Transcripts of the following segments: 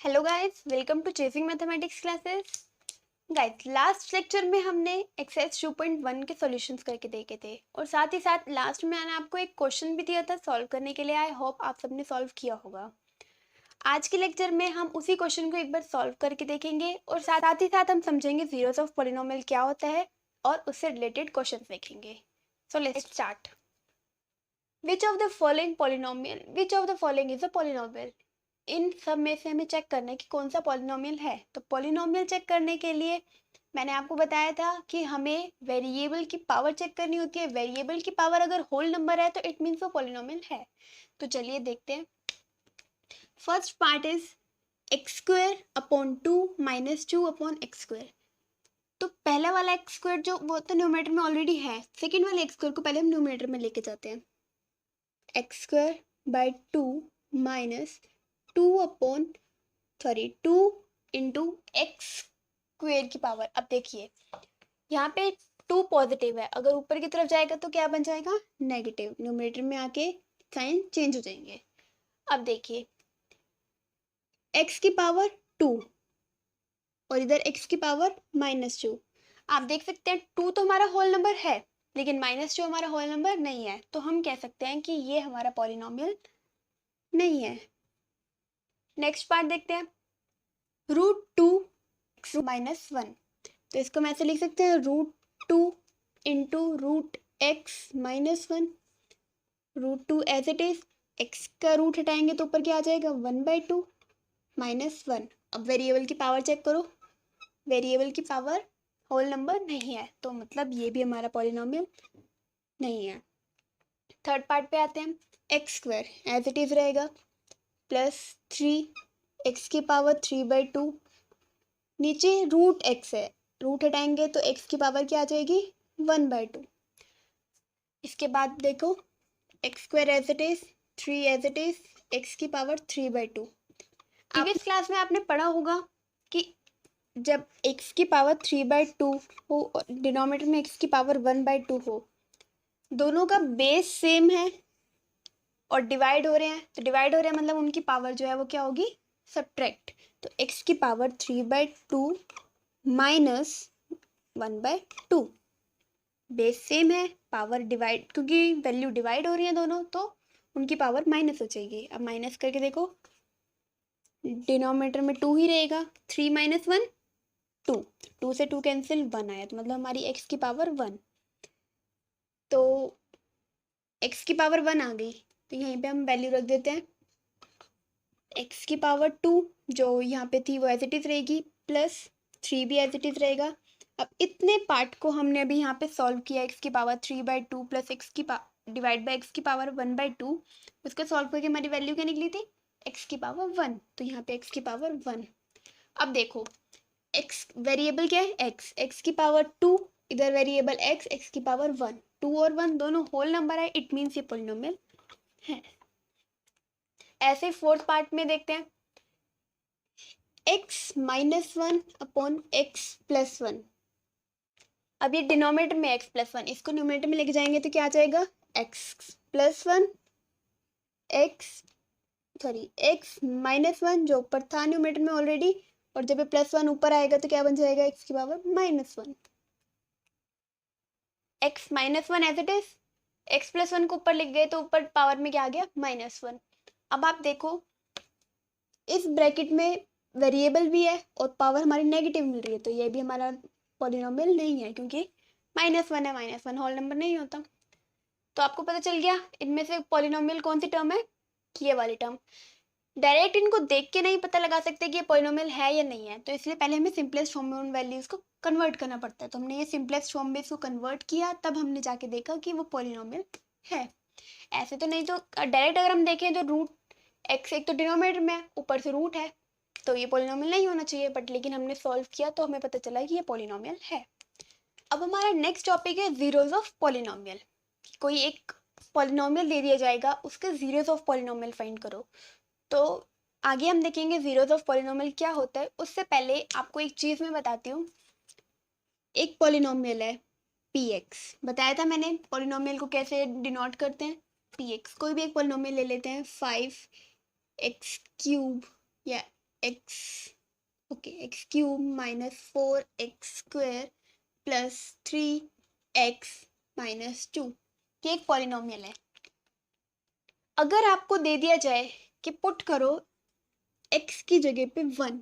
Hello guys, welcome to chasing mathematics classes. Guys, last lecture में हमने exercise 2.1 के solutions करके देखे थे और साथ ही साथ लास्ट में मैंने आपको एक क्वेश्चन भी दिया था सॉल्व करने के लिए। आई होप आप सबने सॉल्व किया होगा। आज के लेक्चर में हम उसी क्वेश्चन को एक बार सॉल्व करके देखेंगे और साथ ही साथ हम समझेंगे जीरोस ऑफ पॉलिनोमियल क्या होता है और उससे रिलेटेड क्वेश्चन देखेंगे। So let's start. Which of the following is a polynomial? इन सब में से हमें चेक करना है कि कौन सा पॉलिनोमियल है। तो पॉलिनोमियल चेक करने के लिए मैंने आपको बताया था कि हमें वेरिएबल की पावर चेक करनी होती है। वेरिएबल की पावर अगर होल नंबर है तो इट मीन्स वो पॉलिनोमियल है। तो चलिए देखते हैं। First part is x square upon 2 minus 2 upon x square. तो पहला वाला एक्स स्क्वायर जो वो तो न्यूमरेटर में ऑलरेडी है, सेकेंड वाले एक्स स्क्वायर को पहले हम न्यूमरेटर में लेके जाते हैं। X square by 2 minus 2 into x square की पावर। अब देखिए यहाँ पे 2 पॉजिटिव है, अगर ऊपर की तरफ जाएगा तो क्या बन जाएगा? नेगेटिव। न्यूमरेटर में आके साइन चेंज हो जाएंगे। अब देखिए x की पावर 2 और इधर x की पावर -2। आप देख सकते हैं 2 तो हमारा होल नंबर है लेकिन -2 हमारा होल नंबर नहीं है, तो हम कह सकते हैं कि ये हमारा पॉलिनोमियल नहीं है। नेक्स्ट पार्ट देखते हैं। √2 माइनस 1। तो इसको मैं ऐसे लिख सकते हैं √2 into √x minus 1। √2 as it is, x का रूट हटाएंगे तो ऊपर क्या आ जाएगा? 1/2 माइनस 1। अब वेरिएबल की पावर चेक करो। वेरिएबल की पावर होल नंबर नहीं है, तो मतलब ये भी हमारा पॉलिनोमियल नहीं है। थर्ड पार्ट पे आते हैं। X square as it is रहेगा प्लस 3 x की पावर 3/2। नीचे √x है, रूट हटाएंगे तो x की पावर क्या आ जाएगी? 1/2। इसके बाद देखो x square as it is, 3 as it is, x की पावर 3/2। प्रीवियस क्लास में आपने पढ़ा होगा कि जब x की पावर 3/2 हो और डिनोमिनेटर में x की पावर 1/2 हो, दोनों का बेस सेम है और डिवाइड हो रहे हैं, तो डिवाइड हो रहे हैं मतलब उनकी पावर जो है वो क्या होगी? सब्ट्रैक्ट। तो x की पावर 3/2 माइनस 1/2। बेस सेम है, पावर डिवाइड, क्योंकि वैल्यू डिवाइड हो रही है दोनों, तो उनकी पावर माइनस हो जाएगी। अब माइनस करके देखो, डिनोमिनेटर में 2 ही रहेगा। 3 माइनस 1 2, 2 से 2 कैंसिल, 1 आया, तो मतलब हमारी x की पावर 1। तो x की पावर 1 आ गई, तो यहीं पे हम वैल्यू रख देते हैं। x की पावर 2 जो यहाँ पे थी वो एज इट इज रहेगी, प्लस 3 भी एज इट इज रहेगा। अब इतने पार्ट को हमने अभी यहाँ पे सॉल्व किया। x की पावर 3/2 प्लस x की डिवाइड बाई x की पावर 1/2, उसको सॉल्व करके हमारी वैल्यू क्या निकली थी? x की पावर 1। तो यहाँ पे x की पावर 1। अब देखो x वेरिएबल क्या है? x की पावर 2, इधर वेरिएबल x की पावर 1। 2 और 1 दोनों होल नंबर है, इट मीन्स ये पॉलिनोमियल है। ऐसे फोर्थ पार्ट में देखते हैं। x minus 1 upon x plus 1। अब ये डिनोमिनेटर में x प्लस 1, इसको न्यूमरेटर में लेके जाएंगे तो क्या आ जाएगा? x प्लस 1 x माइनस 1 जो ऊपर था न्यूमरेटर में ऑलरेडी, और जब ये प्लस 1 ऊपर आएगा तो क्या बन जाएगा? x की power -1। x minus 1 as it is, x plus 1 को ऊपर लिख गए तो ऊपर पावर में क्या आ गया? -1। अब आप देखो इस ब्रैकेट में वेरिएबल भी है और पावर हमारी नेगेटिव मिल रही है, तो ये भी हमारा पॉलिनोमियल नहीं है, क्योंकि -1 है, -1 होल नंबर नहीं होता। तो आपको पता चल गया इनमें से पॉलिनोमियल कौन सी टर्म है? ये वाली टर्म। डायरेक्ट इनको देख के नहीं पता लगा सकते कि ये पॉलिनोमियल है या नहीं है, तो इसलिए पहले हमें सिंपलेस्ट फॉर्म में उन वैल्यूज को कन्वर्ट करना पड़ता है। तो हमने ये सिंपलेस्ट फॉर्म में इसको कन्वर्ट किया, तब हमने जाके देखा कि वो पॉलिनोमियल है। ऐसे तो नहीं, तो डायरेक्ट अगर हम देखें तो √x एक तो डिनोमिनेटर में है, ऊपर से रूट है, तो ये पॉलिनोमियल नहीं होना चाहिए, बट लेकिन हमने सॉल्व किया तो हमें पता चला कि ये पॉलिनोमियल है। अब हमारा नेक्स्ट टॉपिक है जीरोस ऑफ पॉलिनोमियल। कोई एक पॉलिनोमियल दे दिया जाएगा, उसके जीरोस ऑफ पॉलिनोमियल फाइंड करो। तो आगे हम देखेंगे जीरोस ऑफ पॉलिनोमियल क्या होता है। उससे पहले आपको एक चीज मैं बताती हूँ। एक पॉलिनोमियल है px, बताया था मैंने पॉलिनोमियल को कैसे डिनोट करते हैं। px, कोई भी एक पॉलिनोमियल ले लेते हैं, 5x³ या x, okay, x cube minus 4x² plus 3x minus 2, ये एक पॉलिनोमियल है। अगर आपको दे दिया जाए कि पुट करो x की जगह पे 1,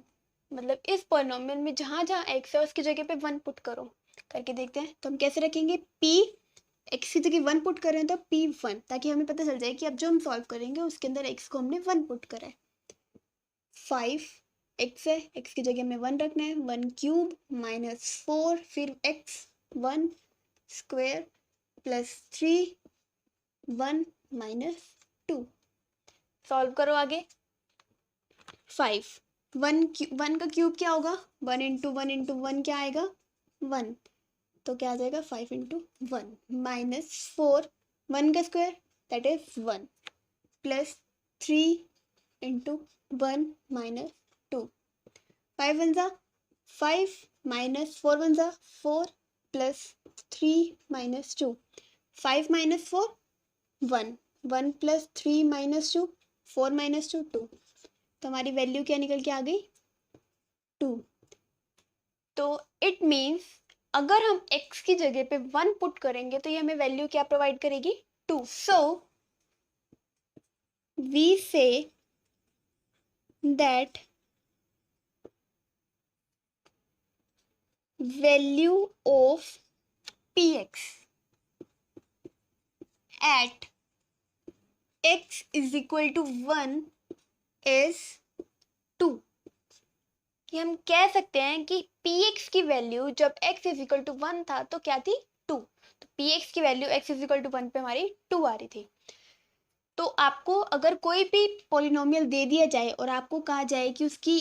मतलब इस पॉलिनोमियल में जहाँ जहाँ x है उसकी जगह पे 1 पुट करो, करके देखते हैं। तो हम कैसे रखेंगे, p x की जगह 1 पुट कर रहे हैं तो p1, ताकि हमें पता चल जाए कि अब जो हम सॉल्व करेंगे उसके अंदर x को हमने 1 पुट करा है। 5x है, x की जगह में 1 रखना है, 1 क्यूब माइनस 4 फिर x 1 square plus 3 1 minus 2। Solve करो आगे। 5 1 का क्यूब क्या होगा, 1 इंटू 1 इंटू 1 क्या आएगा 1, तो क्या आ जाएगा 5 इंटू 1 माइनस 4 1 का square that is 1 plus 3 into 1 minus 2। 5 1 जा 5 माइनस 4 1 जा 4 plus 3 minus 2। 5 minus 4 1 1 plus 3 minus 2 4 minus 2 2, तो हमारी वैल्यू क्या निकल के आ गई 2। तो इट मीन्स अगर हम x की जगह पे 1 पुट करेंगे तो ये हमें वैल्यू क्या प्रोवाइड करेगी 2। So we say that value of px at x is equal to 1 is 2, कि हम कह सकते हैं कि px की वैल्यू जब x इज इक्वल टू 1 था तो क्या थी 2, तो px की value x is equal to 1 पे हमारी 2 आ रही थी। तो आपको अगर कोई भी पॉलिनोमियल दे दिया जाए और आपको कहा जाए कि उसकी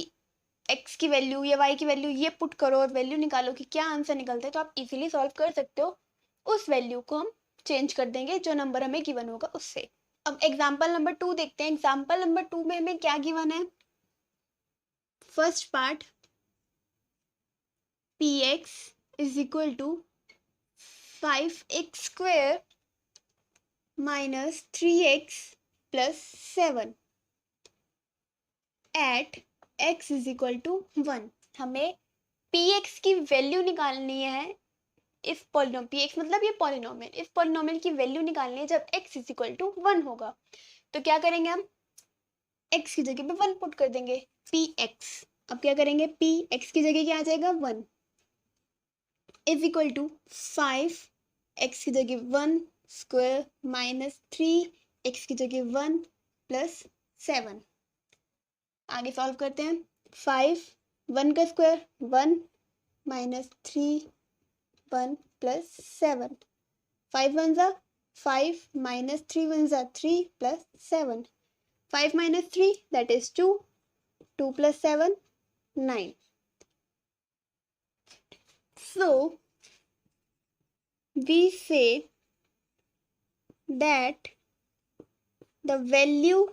x की वैल्यू या y की वैल्यू ये पुट करो और वैल्यू निकालो कि क्या आंसर निकलता है, तो आप इजीली सॉल्व कर सकते हो। उस वैल्यू को हम चेंज कर देंगे जो नंबर हमें गिवन होगा उससे। अब एग्जाम्पल नंबर 2 देखते हैं। एग्जाम्पल नंबर 2 में हमें क्या गिवन है, first part px is equal to 5x square minus 3x plus 7 at x is equal to 1। हमें px की वैल्यू निकालनी है इस पॉलिनोमियल, px मतलब ये पॉलिनोमियल, इस पॉलिनोमियल की वैल्यू निकालनी है जब x इज इक्वल टू 1 होगा। तो क्या करेंगे, हम x की जगह पे 1 पुट कर देंगे px। अब क्या करेंगे, px की जगह क्या आ जाएगा 1 इज इक्वल टू 5 x की जगह 1 स्क्वायर माइनस 3 x की जगह 1 प्लस 7। आगे सॉल्व करते हैं। 5 1 का स्क्वायर 1 माइनस 3 1 प्लस 7। 5 1 जा 5 माइनस 3 1 जा 3 plus 7। 5 minus 3 that is 2 2 plus 7 9। So we say that the value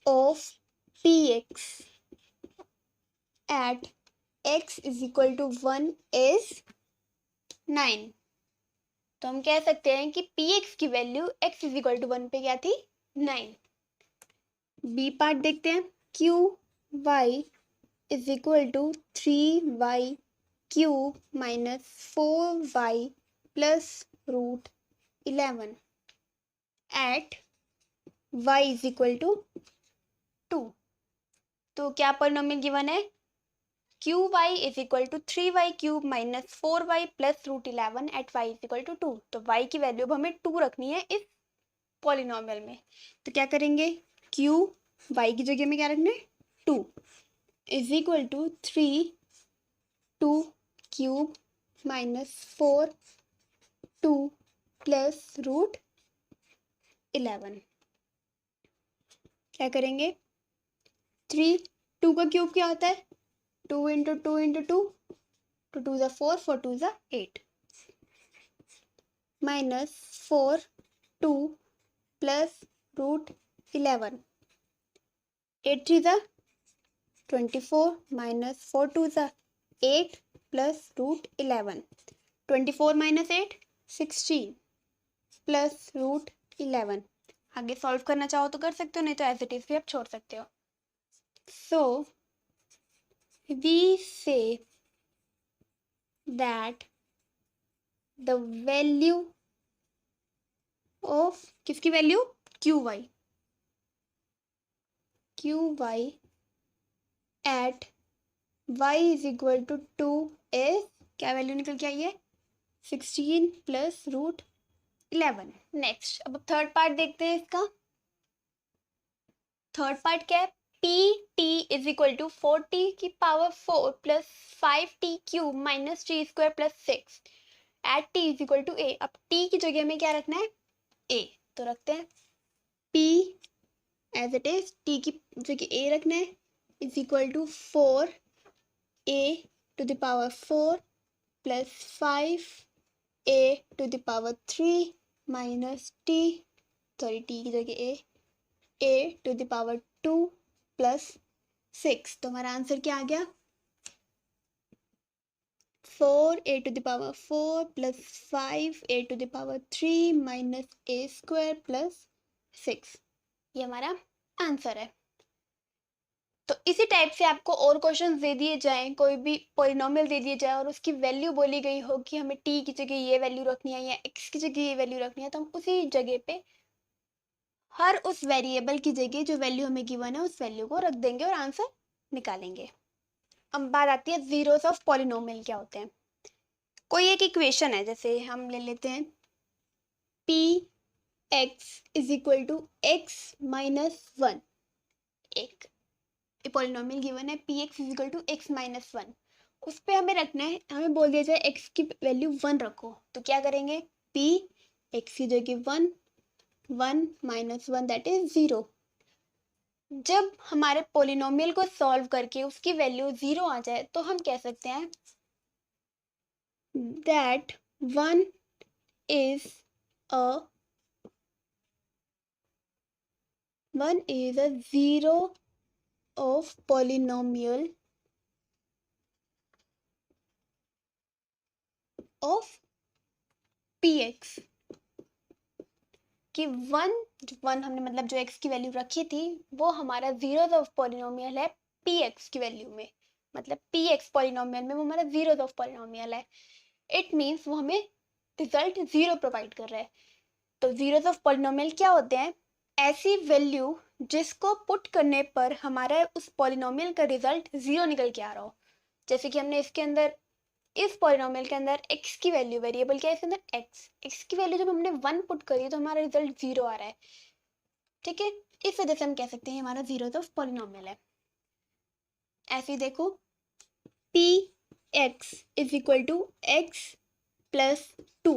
of px at x is equal to 1 is 9। तो हम कह सकते हैं कि px की value x is equal to 1 पे क्या थी 9। बी पार्ट देखते हैं। Q y is equal to 3y cube minus 4y plus root 11 at y is equal to 2। तो क्या पॉलिनोमियल गिवन है, q y is equal to 3y cube minus 4y plus root 11 at y is equal to 2। तो y की value अब हमें 2 रखनी है इस पॉलिनोमियल में। तो क्या करेंगे, क्यू y की जगह में क्या रखना है 2 is equal to 3 2 cube minus 4 2 plus root 11। क्या करेंगे, 3 2 का क्यूब क्या होता है 2 इंटू 2 इंटू 2 2 2 ज़ा 4 4 2 ज़ा 8 माइनस 4 2 प्लस रूट 11 8 3 ज़ा 24 माइनस 4 2 ज़ा 8 plus root 11 24 minus 8 16 plus root 11। आगे सॉल्व करना चाहो तो कर सकते हो, नहीं तो एज इट इज भी आप छोड़ सकते हो। So we say that the value of किसकी value QY at y is equal to 2 is क्या वैल्यू निकल के आई है 16 प्लस रूट 11। नेक्स्ट अब थर्ड पार्ट देखते हैं इसका। थर्ड पार्ट क्या है, P T is equal to 4t की power 4 plus 5t cube minus T square plus 6 at T is equal to A. अब t की जगह में क्या रखना है a, तो रखते हैं p as it is, t की जगह a रखना है is equal to 4 a to the power 4 plus 5 a to the power 3 minus t, sorry t की जगह a to the power 2 plus 6। तो हमारा आंसर क्या आ गया 4a to the power 4 plus 5a to the power 3 minus a square plus 6, ये हमारा answer है। तो इसी टाइप से आपको और क्वेश्चंस दे दिए जाएं, कोई भी पॉलिनोमियल दे दिए जाए और उसकी वैल्यू बोली गई हो कि हमें t की जगह ये वैल्यू रखनी है या x की जगह ये वैल्यू रखनी है, तो हम उसी जगह पे हर उस वेरिएबल की जगह जो वैल्यू हमें गिवन है उस वैल्यू को रख देंगे और आंसर निकालेंगे। अब बात आती है जीरोस ऑफ पॉलिनोमियल क्या होते हैं। कोई एक इक्वेशन है, जैसे हम ले लेते हैं p x is equal to x minus 1। एक पॉलिनोमियल गिवन है p x is equal to x minus 1, उस पर हमें रखना है, हमें बोल दिया जाए एक्स की वैल्यू 1 रखो, तो क्या करेंगे पी एक्स की जगह 1 1 माइनस 1 दैट इज 0। जब हमारे पॉलिनोमियल को सॉल्व करके उसकी वैल्यू 0 आ जाए तो हम कह सकते हैं that 1 is a zero of polynomial of px कि 1 हमने मतलब जो x की वैल्यू रखी थी वो हमारा जीरोस ऑफ पॉलिनोमियल है px की वैल्यू में, मतलब px पॉलिनोमियल में वो हमारा जीरोस ऑफ पॉलिनोमियल है। इट मीन्स वो हमें रिजल्ट 0 प्रोवाइड कर रहा है। तो जीरोस ऑफ पॉलिनोमियल क्या होते हैं, ऐसी वैल्यू जिसको पुट करने पर हमारा उस पॉलिनोमियल का रिजल्ट 0 निकल के आ रहा हो। जैसे कि हमने इसके अंदर इस पॉलिनोमियल के अंदर x की वैल्यू, वेरिएबल क्या है इसके अंदर x की वैल्यू जब हमने 1 पुट करी तो हमारा रिजल्ट 0 आ रहा है, ठीक है। इस वजह से हम कह सकते हैं हमारा जीरोस ऑफ पॉलिनोमियल है। ऐसे ही देखो p x is equal to x plus 2,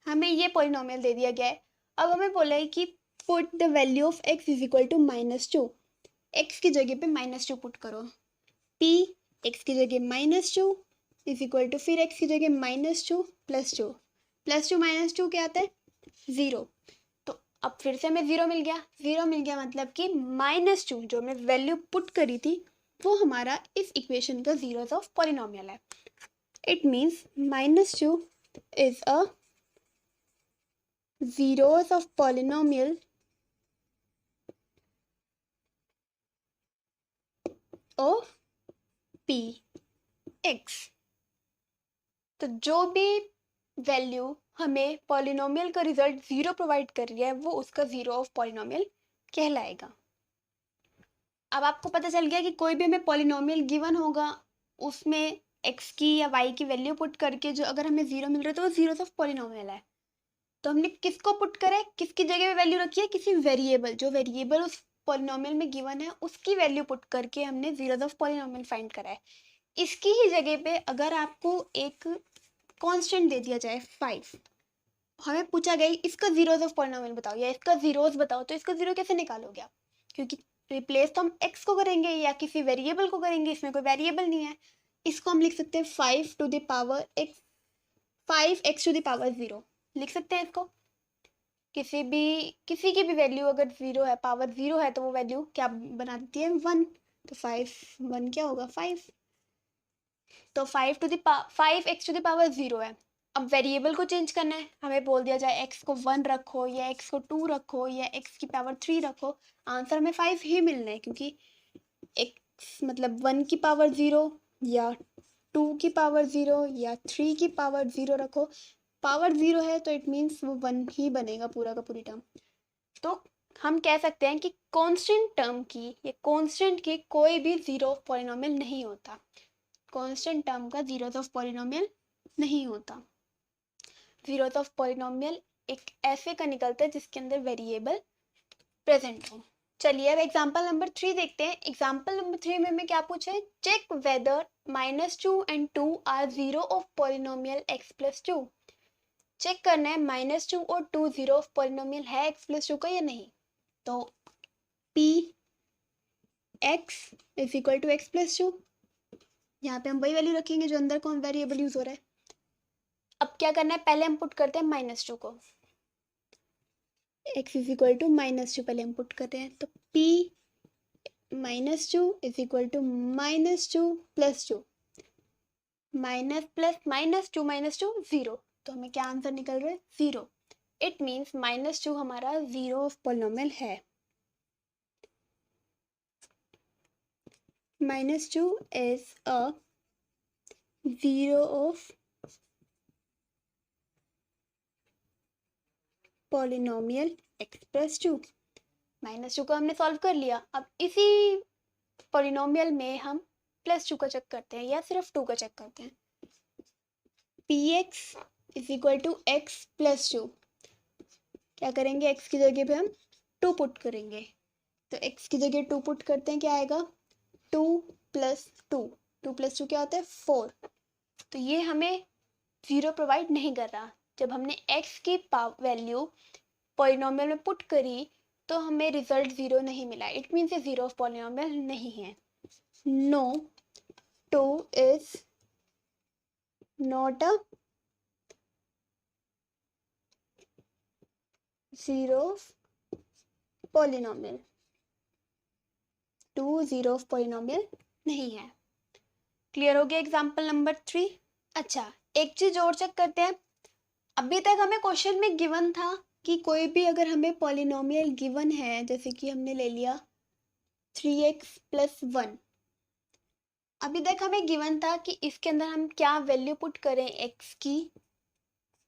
हमें ये पॉलिनोमियल दे दिया गया है। अब हमें बोला है कि put the value of x is equal to -2, x की जगह पे -2 पुट करो, p x की जगह -2 इज इक्वल टू फिर x की जगह -2 प्लस 2 -2 क्या आता है 0। तो अब फिर से हमें 0 मिल गया मतलब कि -2 जो हमने वैल्यू पुट करी थी वो हमारा इस इक्वेशन का जीरोस ऑफ पॉलिनोमियल है। It means -2 is a zeros of polynomial of px। तो जो भी वैल्यू हमें पॉलिनोमियल का रिजल्ट 0 प्रोवाइड कर रही है वो उसका जीरो ऑफ पॉलिनोमियल कहलाएगा। अब आपको पता चल गया कि कोई भी हमें पॉलिनोमियल गिवन होगा उसमें x की या y की वैल्यू पुट करके जो अगर हमें 0 मिल रहा है तो वो जीरोस ऑफ पॉलिनोमियल है। तो हमने किसको पुट करे, किसकी जगह पे वैल्यू रखी है, किसी वेरिएबल, जो वेरिएबल उस पॉलिनोमियल में गिवन है उसकी वैल्यू पुट करके हमने जीरोस ऑफ पॉलिनोमियल फाइंड करा है। इसकी ही जगह पे अगर आपको एक कांस्टेंट दे दिया जाए 5, हमें पूछा गया इसका जीरोस ऑफ पॉलिनोमियल बताओ या इसका जीरोस बताओ, तो इसका जीरो कैसे निकालोगे आप, क्योंकि रिप्लेस तो हम x को करेंगे या किसी वेरिएबल को करेंगे, इसमें कोई वेरिएबल नहीं है। इसको हम लिख सकते हैं 5 to the power x, 5x to the power 0 लिख सकते हैं इसको। किसी की भी वैल्यू अगर 0 है, पावर 0 है, तो वो वैल्यू क्या बना देती है 1, तो 1 क्या होगा 5। तो 5x टू द पावर 0 है। अब वेरिएबल को चेंज करना है, हमें बोल दिया जाए x को 1 रखो या x को 2 रखो या x की पावर 3 रखो, आंसर में 5 ही मिलना है क्योंकि एक एक्स मतलब 1 की पावर 0 या 2 की पावर 0 या 3 की पावर 0 रखो, पावर 0 है तो इट मीन्स वो 1 ही बनेगा पूरा का पूरी टर्म। तो हम कह सकते हैं कि कांस्टेंट टर्म की या कांस्टेंट की कोई भी जीरो ऑफ पॉलिनोमियल नहीं होता, कांस्टेंट टर्म का जीरोस ऑफ पॉलिनोमियल नहीं होता। जीरोस ऑफ पॉलिनोमियल एक ऐसे का निकलता है जिसके अंदर वेरिएबल प्रेजेंट हो। चलिए अब एग्जांपल नंबर 3 देखते हैं। एग्जांपल नंबर 3 में हमें क्या पूछा है, check whether -2 and 2 are zero of polynomial x+2। Check करना है -2 और 2 जीरो ऑफ पॉलिनोमियल है x+2 का या नहीं। तो p x is equal to x+2, यहाँ पे हम वही वैल्यू रखेंगे जो अंदर कौन वेरिएबल यूज हो रहा है। अब क्या करना है, पहले हम पुट करते हैं -2 को, x इज इक्वल टू -2 पहले हम पुट करते हैं, तो p -2 is equal to -2 + 2, minus plus -2 -2 0, तो हमें क्या आंसर निकल रहा है 0। इट मीन्स -2 हमारा जीरो ऑफ पॉलिनोमियल है। -2 is a zero of polynomial x+2। -2 को हमने सॉल्व कर लिया। अब इसी पॉलिनोमियल में हम +2 का चेक करते हैं या सिर्फ 2 का चेक करते हैं। px is equal to x+2, क्या करेंगे, x की जगह पे हम 2 पुट करेंगे, तो x की जगह 2 पुट करते हैं, क्या आएगा 2 + 2, 2 + 2 क्या होता है 4। तो ये हमें जीरो प्रोवाइड नहीं कर रहा। जब हमने x की वैल्यू पॉलिनोमियल में पुट करी तो हमें रिजल्ट जीरो नहीं मिला, इट मीन्स ये जीरो ऑफ पॉलिनोमियल नहीं है। No, 2 is not a zero of polynomial, 2 zero of polynomial नहीं है। क्लियर हो गया एग्जाम्पल नंबर 3। अच्छा, एक चीज और चेक करते हैं। अभी तक हमें क्वेश्चन में गिवन था कि कोई भी अगर हमें पॉलिनोमियल गिवन है, जैसे कि हमने ले लिया 3x + 1, अभी तक हमें गिवन था कि इसके अंदर हम क्या वैल्यू पुट करें x की,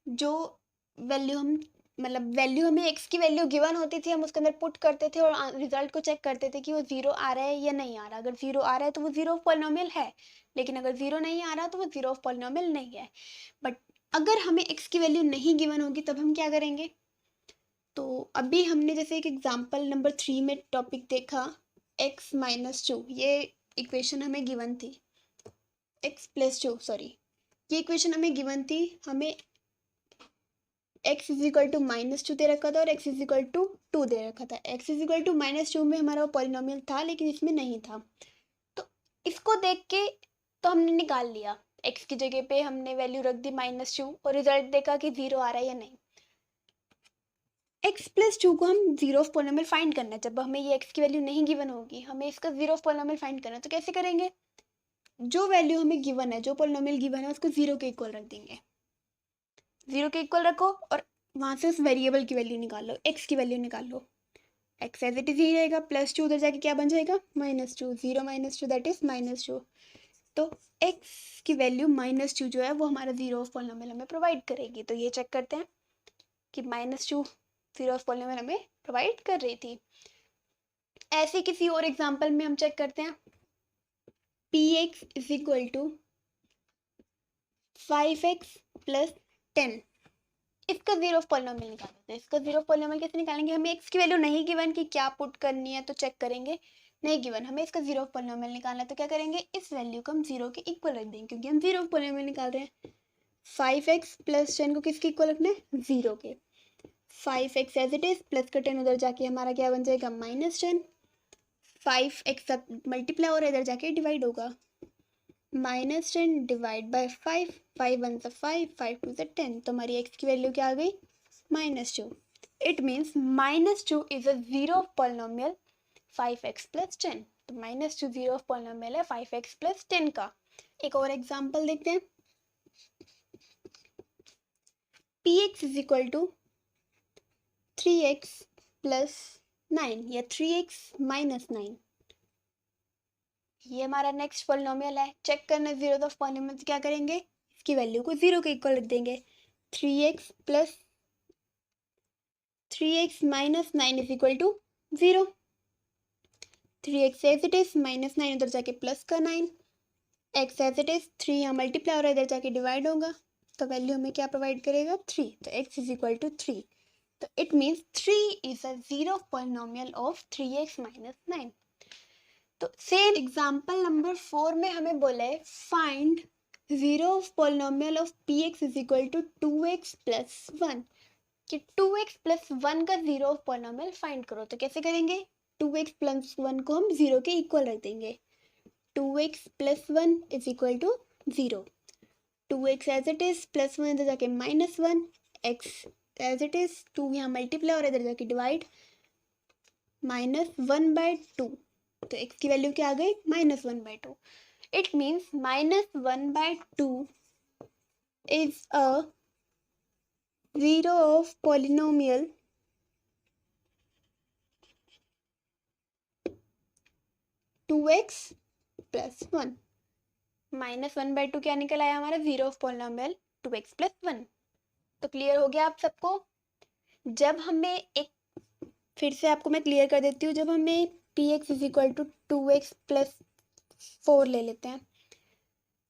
जो वैल्यू हम मतलब वैल्यू हमें x की वैल्यू गिवन होती थी, हम उसके अंदर पुट करते थे और रिजल्ट को चेक करते थे कि वो जीरो आ रहा है या नहीं आ रहा। अगर जीरो आ रहा है तो वो जीरो ऑफ पॉलिनोमियल है, लेकिन अगर जीरो नहीं आ रहा तो वो जीरो ऑफ पॉलिनोमियल नहीं है। बट अगर हमें x की वैल्यू नहीं गिवन होगी तब हम क्या करेंगे, तो अभी हमने जैसे एक एग्जाम्पल नंबर 3 में टॉपिक देखा x - 2, ये इक्वेशन हमें गिवन थी, x+2 सॉरी, ये इक्वेशन हमें गिवन थी, हमें x इज इक्वल टू -2 दे रखा था और x इज इक्वल टू 2 दे रखा था। x इज इक्वल टू -2 में हमारा वो पॉलिनोमियल था लेकिन इसमें नहीं था, तो इसको देख के तो हमने निकाल लिया, x की जगह पे हमने वैल्यू रख दी -2 और रिजल्ट देखा कि जीरो आ रहा है या नहीं। x+2 को हम जीरो ऑफ पॉलिनोमियल फाइंड करना है, जब हमें ये x की वैल्यू नहीं गिवन होगी हमें इसका जीरो ऑफ पॉलिनोमियल फाइंड करना है, तो कैसे करेंगे, जो वैल्यू हमें गिवन है, जो पॉलिनोमियल गिवन है उसको जीरो के इक्वल रख देंगे, जीरो के इक्वल रखो और वहां से उस वेरिएबल की वैल्यू निकाल लो, x की वैल्यू निकाल लो, x एज इट इज ही रहेगा, +2 उधर जाके क्या बन जाएगा -2, 0 - 2 दैट इज -2, तो x की वैल्यू -2 जो है वो हमारा जीरो ऑफ पॉलिनोमियल हमें प्रोवाइड करेगी। तो ये चेक करते हैं कि -2 जीरो ऑफ पॉलिनोमियल हमें प्रोवाइड कर रही थी। ऐसे किसी और एग्जांपल में हम चेक करते हैं, px is equal to 5x + 10, इसका जीरो ऑफ पॉलिनोमियल निकालते हैं। इसका जीरो ऑफ पॉलिनोमियल कैसे निकालेंगे, हमें x की वैल्यू नहीं गिवन कि क्या पुट करनी है तो चेक करेंगे, नहीं गिवन, हमें इसका जीरो ऑफ पॉलिनोमियल निकालना है तो क्या करेंगे, इस वैल्यू को हम जीरो के इक्वल रख देंगे क्योंकि हम जीरो ऑफ पॉलिनोमियल निकाल रहे हैं। 5x + 10 को किसके इक्वल रखना है, जीरो के, 5x as it is plus का 10 उधर जाके हमारा क्या बन जाएगा -10, 5x मल्टीप्लाई और इधर जाके डिवाइड होगा, -10 डिवाइड बाय 5, 5 1 सा 5, 5 2 सा 10, तो हमारी x की वैल्यू क्या आ गई -2। It means -2 is a zero of polynomial 5x + 10, तो -2 जीरो ऑफ पॉलिनोमियल है 5x + 10 का। एक और एग्जांपल देखते हैं, px is equal to 3x + 9 या 3x - 9, ये हमारा नेक्स्ट पॉलिनोमियल है। चेक करना जीरो ऑफ पॉलिनोमियल, क्या करेंगे, इसकी वैल्यू को जीरो के इक्वल रख देंगे। 3x plus 3x minus 9 is equal to 0। 3x as it is, minus 9 उधर जाके प्लस का 9, x एज इट इज, 3 यहाँ मल्टीप्लाई हो रहा है, इधर जाके डिवाइड होगा, तो वैल्यू हमें क्या प्रोवाइड करेगा, 3। तो x इज इक्वल टू 3। तो it means 3 is a zero polynomial of 3x minus 9। तो सेम एग्जाम्पल नंबर 4 में हमें बोला है find zero of polynomial of px is equal to 2x plus 1, कि 2x प्लस 1 का जीरो ऑफ पॉलिनोमियल फाइंड करो। तो कैसे करेंगे, 2x प्लस 1 को हम जीरो के इक्वल रख देंगे। 2x plus 1 is equal to 0। 2x as it is, plus 1 इधर जाके minus 1, x as it is, 2 यहाँ मल्टीप्लाई और इधर जाके डिवाइड, माइनस 1/2। तो x की वैल्यू क्या आ गई, -1/2। It means -1/2 is a zero of polynomial two x plus 1। -1/2 क्या निकल आया हमारा, zero of polynomial 2x plus 1। तो क्लियर हो गया आप सबको। जब हमें एक, फिर से आपको मैं क्लियर कर देती हूँ, जब हमें px is equal to 2x plus 4 ले लेते हैं,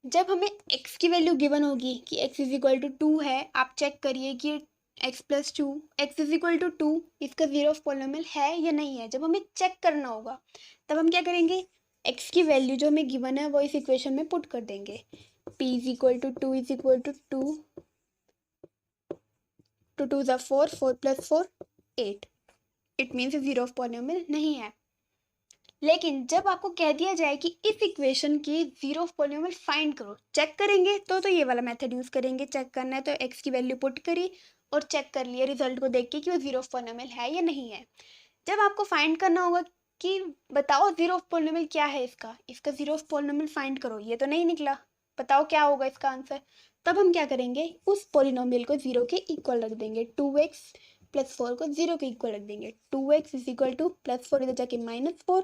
जब हमें x की वैल्यू गिवन होगी कि x इज इक्वल टू 2 है, आप चेक करिए कि x plus 2, x is equal to 2, इसका जीरो ऑफ पॉलिनोमियल है या नहीं है। जब हमें चेक करना होगा तब हम क्या करेंगे, x की वैल्यू जो हमें गिवन है वो इस इक्वेशन में पुट कर देंगे। p is equal to 2 is equal to 2 2 ज़ा 4, 4 plus 4 8। It means zero of polynomial नहीं है। लेकिन जब आपको कह दिया जाए कि इस इक्वेशन की जीरो ऑफ पॉलिनोमियल फाइंड करो, चेक करेंगे तो ये वाला मेथड यूज करेंगे। चेक करना है तो x की वैल्यू पुट करी और चेक कर लिया रिजल्ट को देख के कि वो जीरो ऑफ पॉलिनोमियल है या नहीं है। जब आपको फाइंड करना होगा कि बताओ जीरो ऑफ पॉलिनोमियल क्या है, इसका जीरो ऑफ पॉलिनोमियल फाइंड करो, ये तो नहीं निकला, बताओ क्या होगा इसका आंसर। तब हम क्या करेंगे, उस पॉलिनोमियल को जीरो के इक्वल रख देंगे। 2x प्लस 4 को जीरो के इक्वल रख देंगे। 2x is equal two plus 4 इधर जाके -4,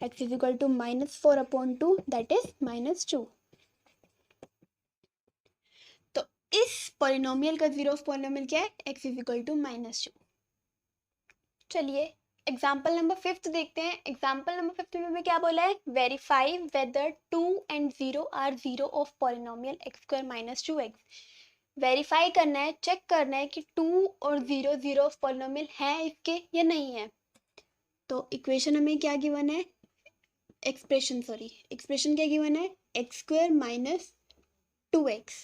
x is equal to -4/2 that is -2। तो इस पॉलिनोमियल का जीरो ऑफ पॉलिनोमियल क्या है, x इज इक्वल टू -2। चलिए एग्जाम्पल नंबर 5 देखते हैं। एग्जाम्पल नंबर 5 में क्या बोला है, verify whether 2 and 0 are zero of polynomial x² - 2x। Verify करना है, चेक करना है कि 2 और 0 जीरो ऑफ पॉलिनोमियल है इसके या नहीं है। तो इक्वेशन हमें क्या गिवन है, एक्सप्रेशन क्या गिवन है, x² - 2x।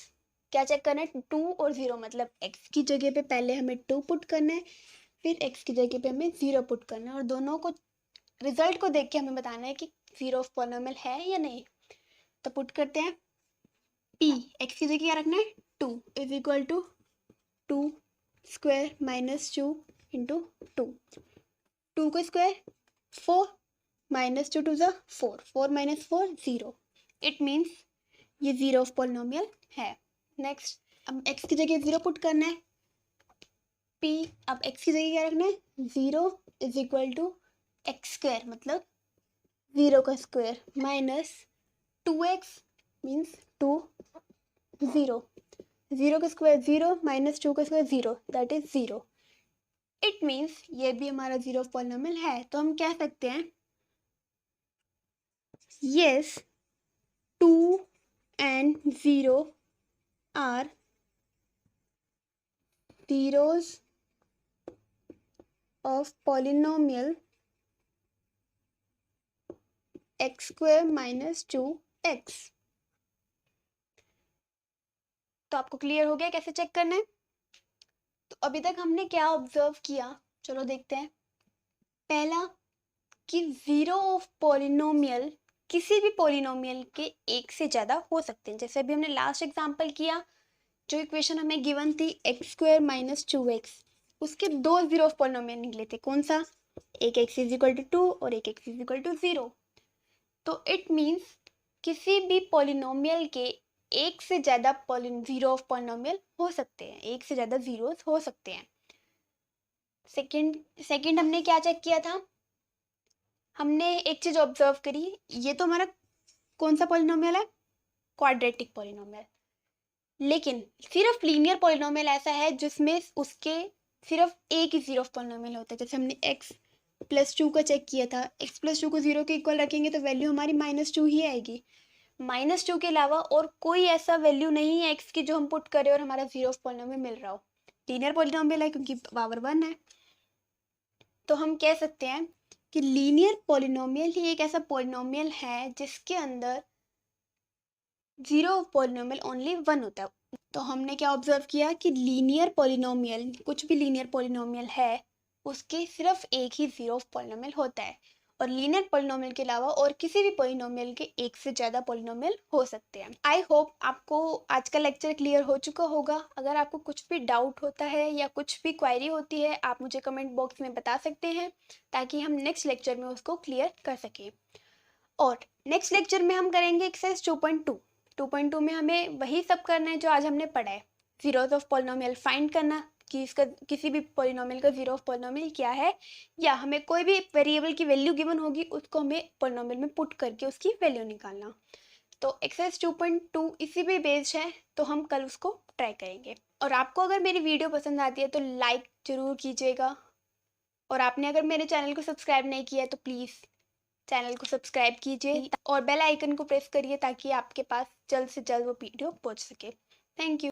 क्या चेक करना है, 2 और 0, मतलब x की जगह पे पहले हमें 2 पुट करना है, फिर x की जगह पे हमें 0 पुट करना है, और दोनों को रिजल्ट को देख के हमें बताना है कि जीरो ऑफ पॉलिनोमियल है या नहीं। तो पुट करते हैं, p x की जगह क्या रखना है, 2 इज इक्वल टू 2² - 2 इंटू 2 का स्क्वायर 4, -2 2 ज़ा 4, 4 - 4 0। इट मीन्स ये जीरो ऑफ पॉलिनोमियल है। नेक्स्ट, अब x की जगह 0 पुट करना है, p अब x की जगह क्या रखना है, 0 इज इक्वल टू x², मतलब 0 का स्क्वायर माइनस 2x मीन्स 2, 0, 0 का स्क्वायर 0 - 2 का square 0 that is 0। It means ये भी हमारा जीरो ऑफ पॉलिनोमियल है। तो हम कह सकते हैं yes 2 and 0 are zeros of polynomial x² - 2x। तो आपको क्लियर हो गया कैसे चेक करना है। तो अभी तक हमने क्या ऑब्जर्व किया, चलो देखते हैं। पहला कि जीरो ऑफ पॉलिनोमियल किसी भी पॉलिनोमियल के एक से ज़्यादा हो सकते हैं। जैसे अभी हमने लास्ट एग्जांपल किया, जो इक्वेशन हमें गिवन थी x² - 2x, उसके दो जीरो ऑफ पॉलिनोमियल निकले थे। कौन सा, एक x इज इक्वल टू 2 और एक x इज इक्वल टू 0। तो इट मीन्स किसी भी पॉलिनोमियल के एक से ज़्यादा जीरो ऑफ पॉलिनोमियल हो सकते हैं, एक से ज़्यादा जीरोस हो सकते हैं। सेकंड हमने क्या चेक किया था, हमने एक चीज़ ऑब्जर्व करी, ये तो हमारा कौन सा पॉलिनोमियल है? Quadratic polynomial. लेकिन सिर्फ लीनियर पॉलिनोमियल ऐसा है जिसमें उसके सिर्फ एक ही जीरो ऑफ पॉलिनोमियल होता है। जैसे हमने x+2 का चेक किया था, x+2 को 0 के इक्वल रखेंगे तो वैल्यू हमारी -2 ही आएगी। -2 के अलावा और कोई ऐसा वैल्यू नहीं है x की जो हम पुट करें और हमारा जीरो ऑफ पॉलिनोमियल मिल रहा हो। लीनियर पॉलिनोमियल है क्योंकि पावर 1 है। तो हम कह सकते हैं कि लीनियर पॉलिनोमियल ही एक ऐसा पॉलिनोमियल है जिसके अंदर जीरो ऑफ पॉलिनोमियल ओनली 1 होता है। तो हमने क्या ऑब्जर्व किया कि लीनियर पॉलिनोमियल, कुछ भी लीनियर पॉलिनोमियल है उसके सिर्फ एक ही जीरो ऑफ पॉलिनोमियल होता है, और लीनियर पॉलिनोमियल के अलावा और किसी भी पॉलिनोमियल के एक से ज़्यादा पॉलिनोमियल हो सकते हैं। आई होप आपको आज का लेक्चर क्लियर हो चुका होगा। अगर आपको कुछ भी डाउट होता है या कुछ भी क्वायरी होती है आप मुझे कमेंट बॉक्स में बता सकते हैं ताकि हम नेक्स्ट लेक्चर में उसको क्लियर कर सकें। और नेक्स्ट लेक्चर में हम करेंगे एक्सरसाइज 2.2। 2.2 में हमें वही सब करना है जो आज हमने पढ़ा है, जीरोस ऑफ पॉलिनोमियल फाइंड करना कि इसका किसी भी पॉलिनोमियल का जीरो ऑफ पॉलिनोमियल क्या है, या हमें कोई भी वेरिएबल की वैल्यू गिवन होगी उसको हमें पॉलिनोमियल में पुट करके उसकी वैल्यू निकालना। तो एक्सरसाइज 2.2 इसी पे बेस्ड है, तो हम कल उसको ट्राई करेंगे। और आपको अगर मेरी वीडियो पसंद आती है तो लाइक ज़रूर कीजिएगा, और आपने अगर मेरे चैनल को सब्सक्राइब नहीं किया है तो प्लीज़ चैनल को सब्सक्राइब कीजिए और बेल आइकन को प्रेस करिए ताकि आपके पास जल्द से जल्द वो वीडियो पहुंच सके। Thank you.